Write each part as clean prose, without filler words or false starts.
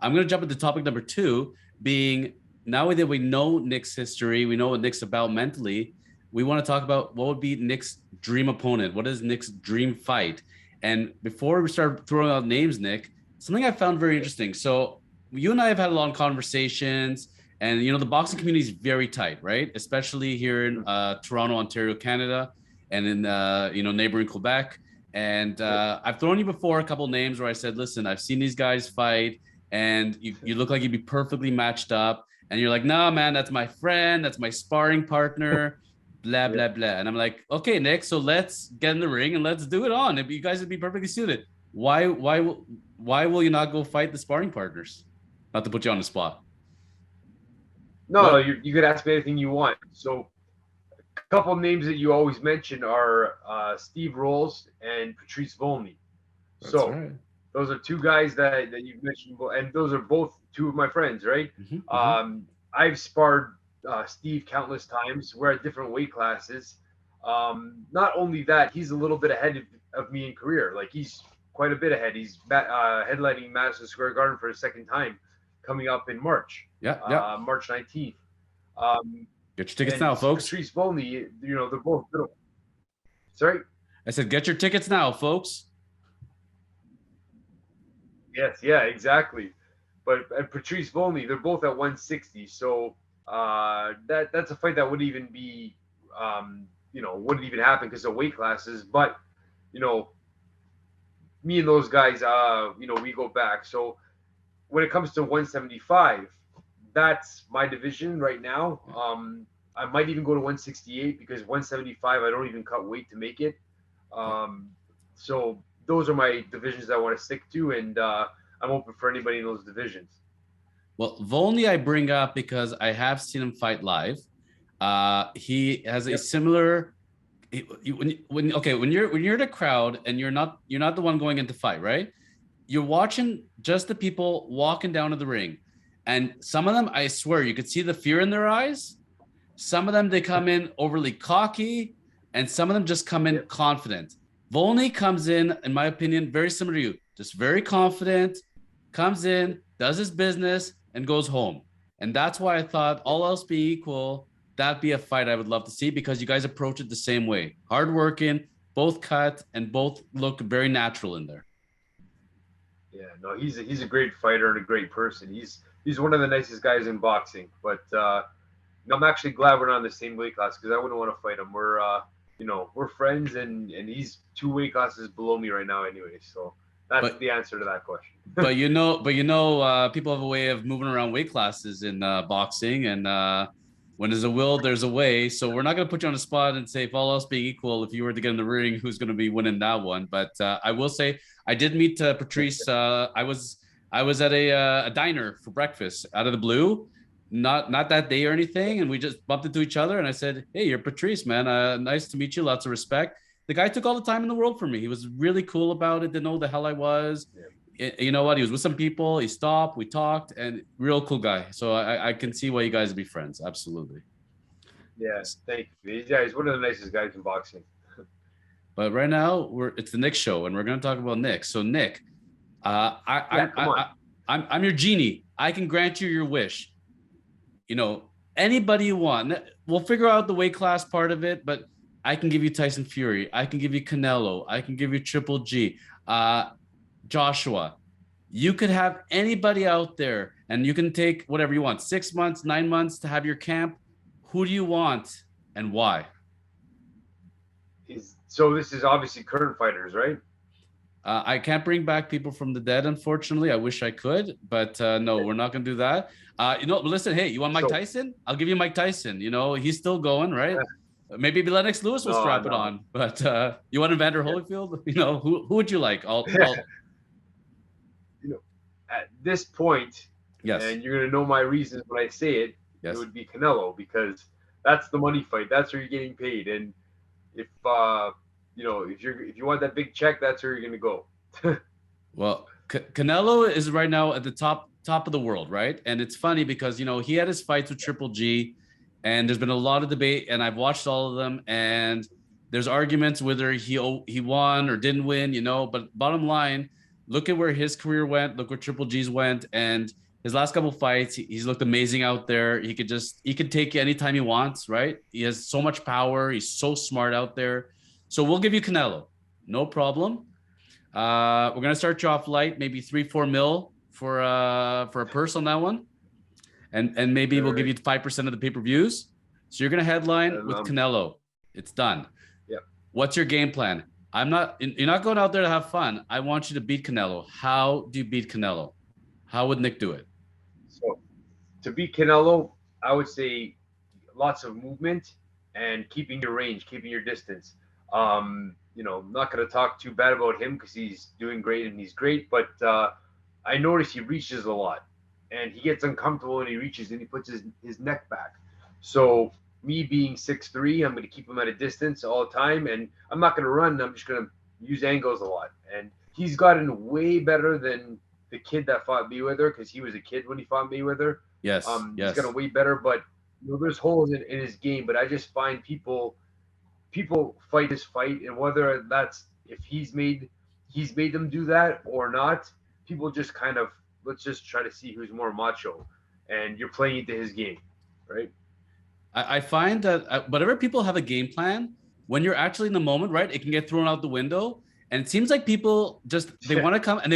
I'm going to jump into topic number two, being now that we know Nick's history, we know what Nick's about mentally. We want to talk about what would be Nick's dream opponent. What is Nick's dream fight? And before we start throwing out names, Nick, something I found very interesting. So you and I have had a lot of conversations, and the boxing community is very tight, right? Especially here in Toronto, Ontario, Canada, and in neighboring Quebec. And I've thrown you before a couple names where I said, listen, I've seen these guys fight and you look like you'd be perfectly matched up. And you're like, nah, man, that's my friend, that's my sparring partner, blah, blah, blah. And I'm like, okay, Nick, so let's get in the ring and let's do it on. If you guys would be perfectly suited. Why will you not go fight the sparring partners? Not to put you on the spot. No, you could ask me anything you want. So a couple of names that you always mention are Steve Rolls and Patrice Volney. So right. Those are two guys that you've mentioned, and those are both two of my friends, right? I've sparred Steve countless times. We're at different weight classes. Not only that, he's a little bit ahead of me in career. Like, he's quite a bit ahead. He's headlining Madison Square Garden for a second time coming up in March. March 19th. Get your tickets now, folks. Patrice Volney, they're both middle. Sorry? I said, get your tickets now, folks. Yes, yeah, exactly. But Patrice Volney, they're both at 160. So that's a fight that wouldn't even be, wouldn't even happen because of weight classes. But, me and those guys, we go back. So when it comes to 175, that's my division right now. I might even go to 168 because 175, I don't even cut weight to make it. So those are my divisions I want to stick to, and I'm open for anybody in those divisions. Well, Volney I bring up because I have seen him fight live. He has a similar. When you're in the crowd and you're not the one going into fight, right? You're watching just the people walking down to the ring, and some of them, I swear, you could see the fear in their eyes. Some of them, they come in overly cocky, and some of them just come in confident. Volney comes in my opinion, very similar to you, just very confident, comes in, does his business, and goes home. And that's why I thought, all else being equal, that'd be a fight I would love to see because you guys approach it the same way. Hardworking, both cut, and both look very natural in there. Yeah, no, he's a great fighter and a great person. He's one of the nicest guys in boxing. But I'm actually glad we're not in the same weight class because I wouldn't want to fight him. We're friends, and he's 2 weight classes below me right now anyway. So that's the answer to that question. but people have a way of moving around weight classes in boxing, and when there's a will, there's a way. So we're not going to put you on the spot and say, if all else being equal, if you were to get in the ring, who's going to be winning that one? But I will say, I did meet Patrice. I was at a diner for breakfast out of the blue. Not that day or anything, and we just bumped into each other, and I said, hey, you're Patrice, man, nice to meet you, lots of respect. The guy took all the time in the world for me. He was really cool about it, didn't know who the hell I was. You know what, he was with some people, he stopped, we talked, and real cool guy. So I can see why you guys would be friends. Absolutely. Yes, thank you. Yeah, he's one of the nicest guys in boxing. But right now it's the Nick show, and we're going to talk about Nick. So Nick, I'm your genie. I can grant you your wish. Anybody you want. We'll figure out the weight class part of it, but I can give you Tyson Fury. I can give you Canelo. I can give you Triple G. Joshua. You could have anybody out there, and you can take whatever you want. 6 months, 9 months to have your camp. Who do you want and why? So this is obviously current fighters, right? I can't bring back people from the dead, unfortunately. I wish I could, but no, we're not going to do that. Listen, hey, you want Mike Tyson? I'll give you Mike Tyson. He's still going, right? Maybe Lennox Lewis will strap it on, but you want Evander Holyfield? Who would you like? At this point, yes, and you're going to know my reasons when I say it, yes, it would be Canelo because that's the money fight. That's where you're getting paid, and if you want that big check, that's where you're going to go. Well, Canelo is right now at the top of the world, right? And it's funny because he had his fights with Triple G, and there's been a lot of debate, and I've watched all of them, and there's arguments whether he won or didn't win, but bottom line, look at where his career went. Look where Triple G's went, and his last couple fights, he's looked amazing out there. He could take you anytime he wants, right? He has so much power. He's so smart out there. So we'll give you Canelo, no problem. We're gonna start you off light, maybe 3-4 mil for a purse on that one, and maybe we'll give you 5% of the pay-per-views. So you're gonna headline with Canelo. It's done. Yep. What's your game plan? You're not going out there to have fun. I want you to beat Canelo. How do you beat Canelo? How would Nick do it? So to beat Canelo, I would say lots of movement and keeping your range, keeping your distance. You know, I'm not going to talk too bad about him because he's doing great and he's great, but I notice he reaches a lot and he gets uncomfortable when he reaches and he puts his neck back. So me being 6'3", I'm going to keep him at a distance all the time, and I'm not going to run. I'm just going to use angles a lot. And he's gotten way better than the kid that fought Mayweather, because he was a kid when he fought Mayweather. Yes. He's gotten way better, but you know, there's holes in his game. But I just find people fight his fight, and whether that's if he's made them do that or not, people just kind of, let's just try to see who's more macho, and you're playing into his game, right? I find that whatever people have a game plan, when you're actually in the moment, right, it can get thrown out the window. And it seems like people just, they want to come and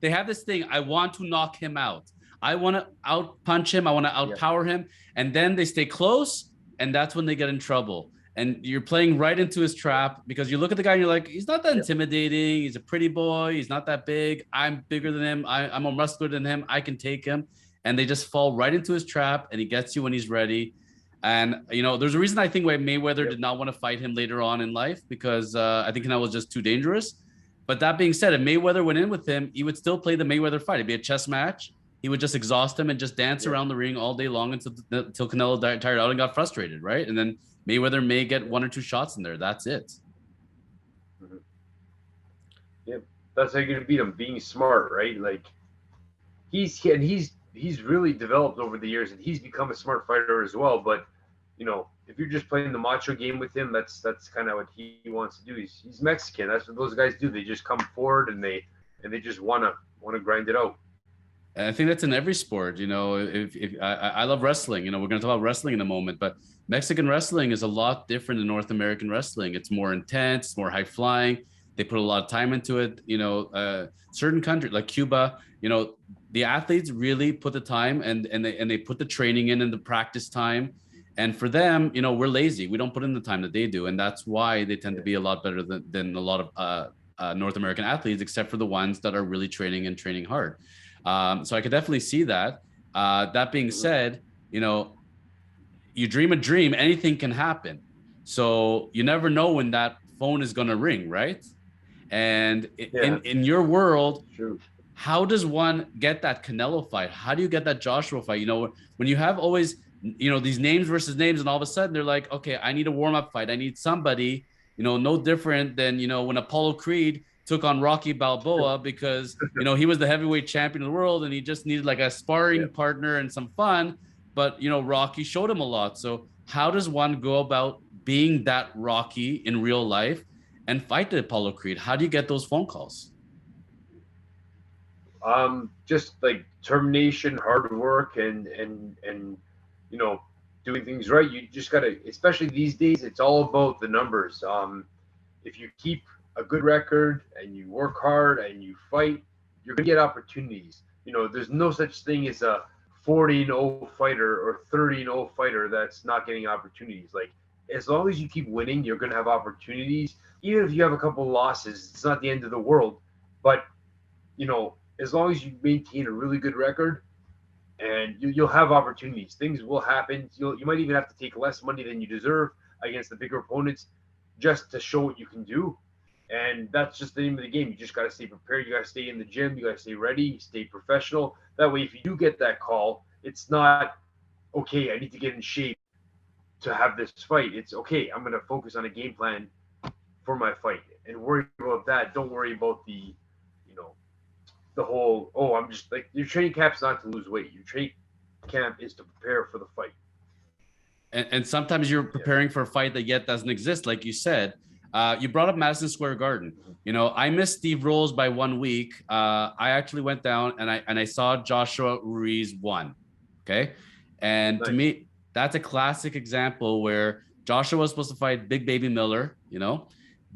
they have this thing. I want to knock him out. I want to out punch him. I want to outpower him. And then they stay close. And that's when they get in trouble. And you're playing right into his trap, because you look at the guy and you're like, he's not that intimidating. He's a pretty boy. He's not that big. I'm bigger than him. I'm more muscular than him. I can take him. And they just fall right into his trap, and he gets you when he's ready. And, you know, there's a reason I think why Mayweather did not want to fight him later on in life, because I think Canelo was just too dangerous. But that being said, if Mayweather went in with him, he would still play the Mayweather fight. It'd be a chess match. He would just exhaust him and just dance around the ring all day long until Canelo tired out and got frustrated, right? And then Mayweather may get 1 or 2 shots in there. That's it. Mm-hmm. Yeah, that's how you're going to beat him, being smart, right? Like, he's really developed over the years, and he's become a smart fighter as well. But you know, if you're just playing the macho game with him, that's kind of what he wants to do. He's Mexican. That's what those guys do. They just come forward and they just want to grind it out. And I think that's in every sport. You know, if I love wrestling. You know, we're going to talk about wrestling in a moment, but Mexican wrestling is a lot different than North American wrestling. It's more intense, more high flying. They put a lot of time into it. You know, certain countries like Cuba, you know, the athletes really put the time and they put the training in and the practice time. And for them, you know, we're lazy. We don't put in the time that they do. And that's why they tend to be a lot better than a lot of North American athletes, except for the ones that are really training hard. So I could definitely see that. That being said, you know, you dream a dream, anything can happen. So you never know when that phone is going to ring, right? And in your world, how does one get that Canelo fight? How do you get that Joshua fight? You know, when you have always, you know, these names versus names, and all of a sudden they're like, okay, I need a warm-up fight. I need somebody, you know, no different than, you know, when Apollo Creed took on Rocky Balboa, because, you know, he was the heavyweight champion of the world and he just needed like a sparring partner and some fun. But, you know, Rocky showed him a lot. So how does one go about being that Rocky in real life and fight the Apollo Creed? How do you get those phone calls? Just like determination, hard work, and you know, doing things right. You just gotta, especially these days, it's all about the numbers. If you keep a good record and you work hard and you fight, you're gonna get opportunities. You know, there's no such thing as a 40-0 fighter or 30-0 fighter that's not getting opportunities. Like, as long as you keep winning, you're gonna have opportunities. Even if you have a couple losses, it's not the end of the world. But you know, as long as you maintain a really good record, and you'll have opportunities. Things will happen. You might even have to take less money than you deserve against the bigger opponents just to show what you can do. And that's just the name of the game. You just got to stay prepared. You got to stay in the gym. You got to stay ready, stay professional. That way, if you do get that call, it's not, okay, I need to get in shape to have this fight. It's, okay, I'm going to focus on a game plan for my fight and worry about that. Don't worry about the whole, oh, I'm just like, your training camp's not to lose weight. Your training camp is to prepare for the fight. And sometimes you're preparing for a fight that yet doesn't exist, like you said. You brought up Madison Square Garden. You know, I missed Steve Rolls by 1 week. I actually went down and I saw Joshua Ruiz won. Okay. And to me, that's a classic example where Joshua was supposed to fight Big Baby Miller, you know.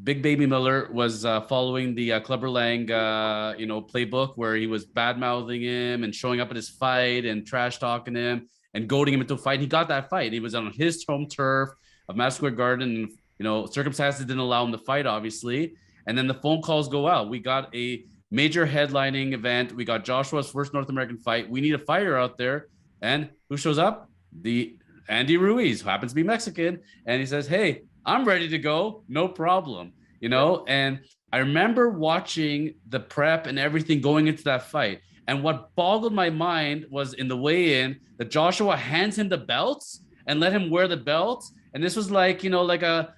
Big Baby Miller was following the Clubber Lang, playbook where he was bad mouthing him and showing up at his fight and trash talking him and goading him into a fight. He got that fight. He was on his home turf of Madison Square Garden. You know, circumstances didn't allow him to fight, obviously. And then the phone calls go out. We got a major headlining event. We got Joshua's first North American fight. We need a fighter out there. And who shows up? The Andy Ruiz, who happens to be Mexican. And he says, hey, I'm ready to go. No problem. You know, and I remember watching the prep and everything going into that fight. And what boggled my mind was in the weigh-in that Joshua hands him the belts and let him wear the belts. And this was like, you know, like a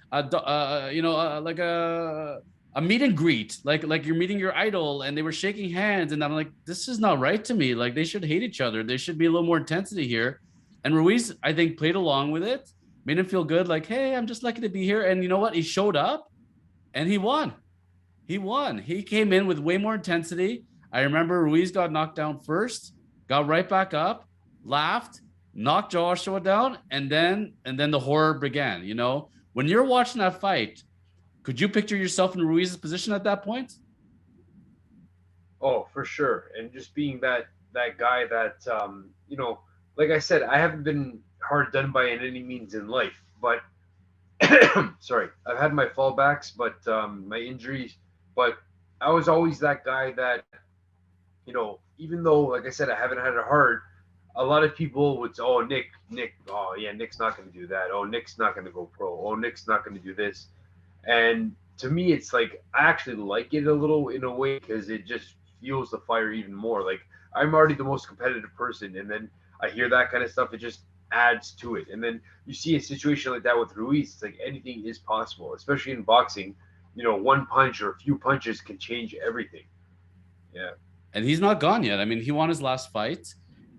meet and greet, like you're meeting your idol, and they were shaking hands. And I'm like, this is not right to me. Like, they should hate each other. There should be a little more intensity here. And Ruiz, I think, played along with it, made him feel good. Like, hey, I'm just lucky to be here. And you know what? He showed up and he won. He won. He came in with way more intensity. I remember Ruiz got knocked down first, got right back up, laughed, knocked Joshua down, and then the horror began. You know, when you're watching that fight, could you picture yourself in Ruiz's position at that point? Oh, for sure. And just being that guy that you know, like I said, I haven't been hard done by in any means in life, but sorry, I've had my fallbacks, but my injuries, but I was always that guy that, you know, even though, like I said, I haven't had it hard, a lot of people would say, oh, Nick, oh, yeah, Nick's not going to do that. Oh, Nick's not going to go pro. Oh, Nick's not going to do this. And to me, it's like, I actually like it a little in a way because it just fuels the fire even more. Like, I'm already the most competitive person. And then I hear that kind of stuff. It just adds to it. And then you see a situation like that with Ruiz. It's like anything is possible, especially in boxing. You know, one punch or a few punches can change everything. Yeah. And he's not gone yet. I mean, he won his last fight.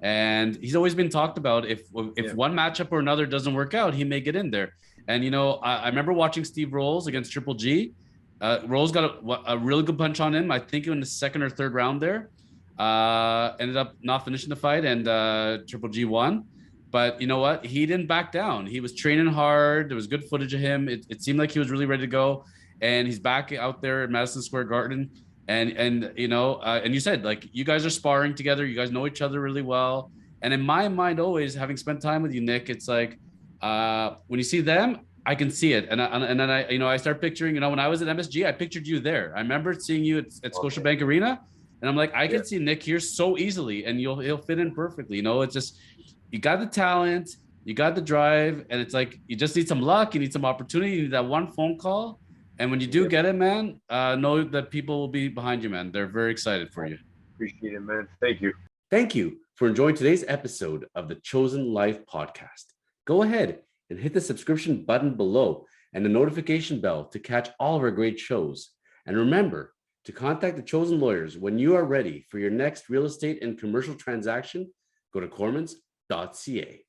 And he's always been talked about. If one matchup or another doesn't work out, he may get in there. And, you know, I remember watching Steve Rolls against Triple G. Rolls got a really good punch on him, I think in the second or third round there. Ended up not finishing the fight, and Triple G won. But you know what? He didn't back down. He was training hard. There was good footage of him. It seemed like he was really ready to go. And he's back out there at Madison Square Garden. And you know, and you said, like, you guys are sparring together. You guys know each other really well. And in my mind, always, having spent time with you, Nick, it's like when you see them, I can see it. And then I, you know, I start picturing, you know, when I was at MSG, I pictured you there. I remember seeing you at Scotiabank Arena. And I'm like, I can see Nick here so easily, and he'll fit in perfectly. You know, it's just, you got the talent, you got the drive, and it's like, you just need some luck, you need some opportunity, you need that one phone call. And when you do get it, man, know that people will be behind you, man. They're very excited for you. Appreciate it, man. Thank you. Thank you for enjoying today's episode of the Chosen Life podcast. Go ahead and hit the subscription button below and the notification bell to catch all of our great shows. And remember to contact the Chosen Lawyers when you are ready for your next real estate and commercial transaction. Go to kormans.ca.